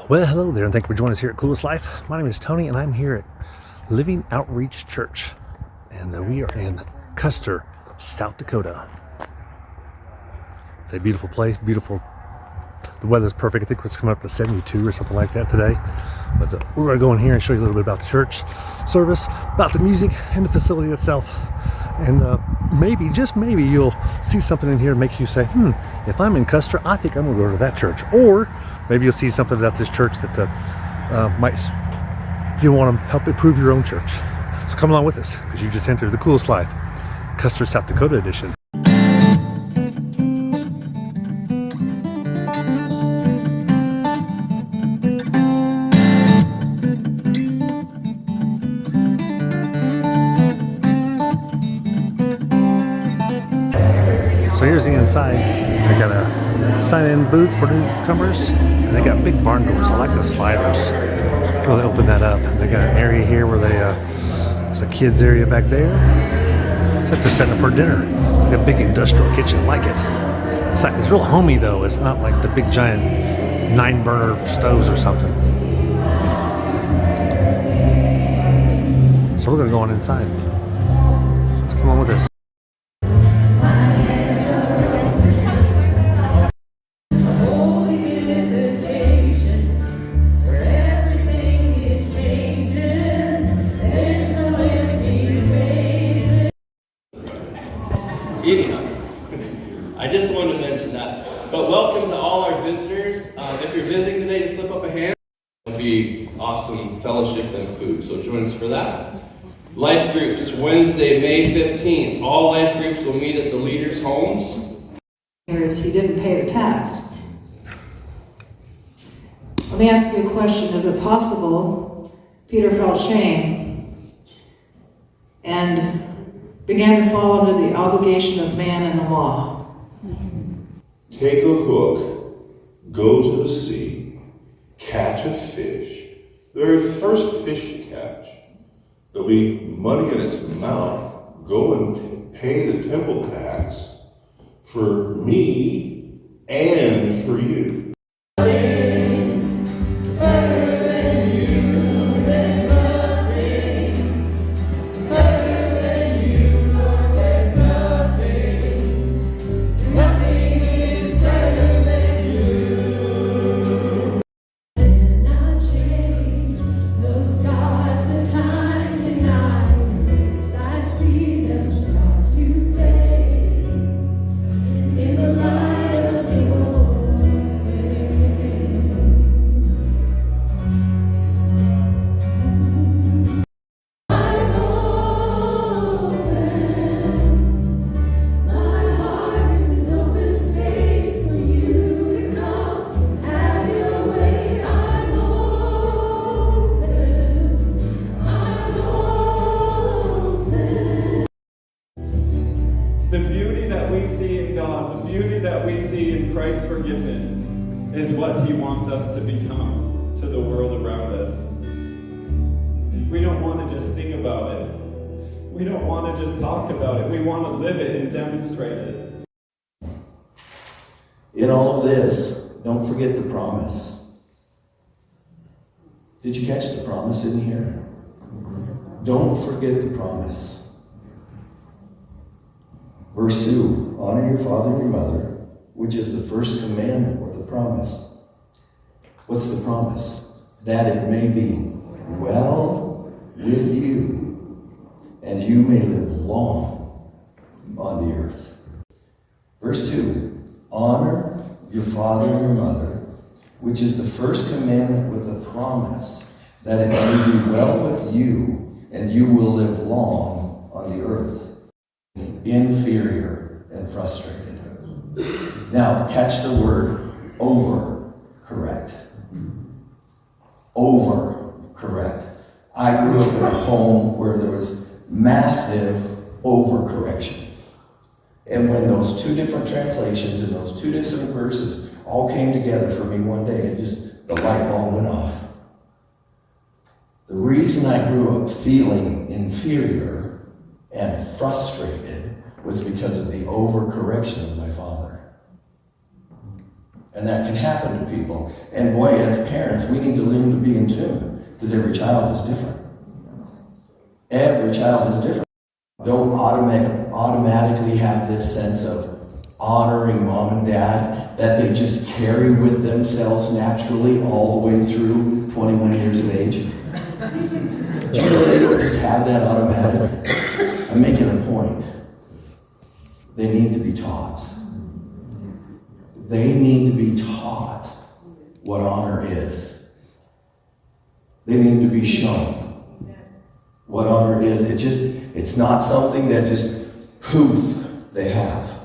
Well, hello there, and thank you for joining us here at Coolest Life. My name is Tony, and I'm here at Living Outreach Church, and we are in Custer, South Dakota. It's a beautiful place, beautiful. The weather's perfect. I think it's coming up to 72 or something like that today. But we're going to go in here and show you a little bit about the church service, about the music, and the facility itself. And maybe, just maybe, you'll see something in here and make you say, if I'm in Custer, I think I'm going to go to that church. Or maybe you'll see something about this church that might you want to help improve your own church. So come along with us, because you just entered the Coolest Life, Custer, South Dakota edition. So here's the inside. They got a sign-in booth for newcomers, and they got big barn doors. I like the sliders. Go to open that up. And they got an area here where there's a kids area back there. It's like they're setting up for dinner. It's like a big industrial kitchen. I like it. It's real homey though. It's not like the big giant 9-burner stoves or something. So we're gonna go on inside. Come on with us. I just wanted to mention that. But welcome to all our visitors. If you're visiting today, just slip up a hand. It'll be awesome fellowship and food, so join us for that. Life groups, Wednesday, May 15th. All life groups will meet at the leaders' homes. He didn't pay the tax. Let me ask you a question. Is it possible Peter felt shame and began to fall under the obligation of man and the law? Take a hook, go to the sea, catch a fish, the very first fish you catch. There'll be money in its mouth. Go and pay the temple tax for me and for you. The beauty that we see in God, the beauty that we see in Christ's forgiveness is what He wants us to become to the world around us. We don't want to just sing about it. We don't want to just talk about it. We want to live it and demonstrate it. In all of this, don't forget the promise. Did you catch the promise in here? Don't forget the promise. Verse 2, honor your father and your mother, which is the first commandment with a promise. What's the promise? That it may be well with you, and you may live long on the earth. Verse 2, honor your father and your mother, which is the first commandment with a promise, that it may be well with you, and you will live long on the earth. Inferior and frustrated. Now, catch the word overcorrect. Overcorrect. I grew up in a home where there was massive overcorrection. And when those two different translations and those two different verses all came together for me one day, the light bulb went off. The reason I grew up feeling inferior and frustrated was because of the overcorrection of my father. And that can happen to people. And boy, as parents, we need to learn to be in tune, because every child is different. Every child is different. Don't automatically have this sense of honoring mom and dad that they just carry with themselves naturally all the way through 21 years of age. Do you know they don't just have that automatic? I'm making a point. They need to be taught. They need to be taught what honor is. They need to be shown what honor is. It's not something that just poof, they have.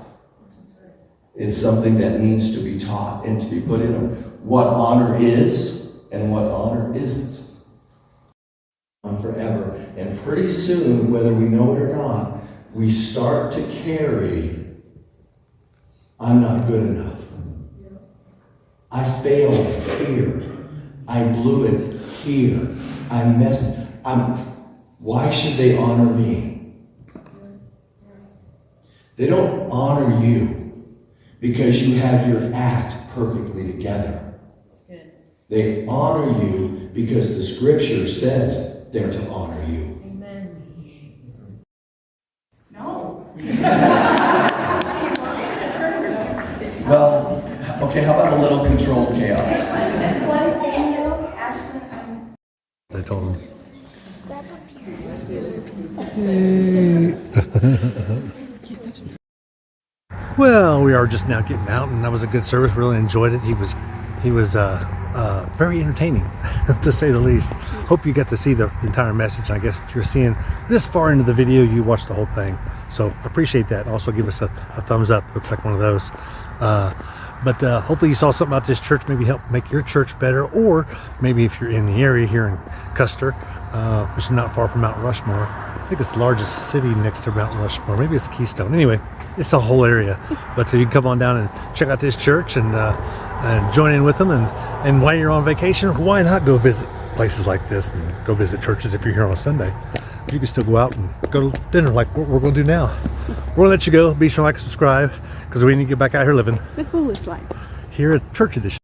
It's something that needs to be taught and to be put in them. What honor is and what honor isn't. On forever. And pretty soon, whether we know it or not, we start to carry, I'm not good enough. I failed here. I blew it here. I messed. Why should they honor me? They don't honor you because you have your act perfectly together. They honor you because the scripture says they're to honor you. Amen. No. Well, okay, how about a little controlled chaos? Just one thing, though, Ashley, I told him. Well, we are just now getting out, and that was a good service. Really enjoyed it. He was very entertaining, to say the least. Hope you got to see the entire message. And I guess if you're seeing this far into the video, you watched the whole thing. So appreciate that. Also give us a thumbs up. Looks like one of those. But hopefully you saw something about this church, maybe help make your church better, or maybe if you're in the area here in Custer, which is not far from Mount Rushmore. I think it's the largest city next to Mount Rushmore. Maybe it's Keystone. Anyway, it's a whole area. But you can come on down and check out this church and join in with them. And while you're on vacation, why not go visit places like this and go visit churches if you're here on a Sunday? You can still go out and go to dinner like what we're going to do now. We're going to let you go. Be sure to like and subscribe because we need to get back out here living The coolest life. here at Church Edition.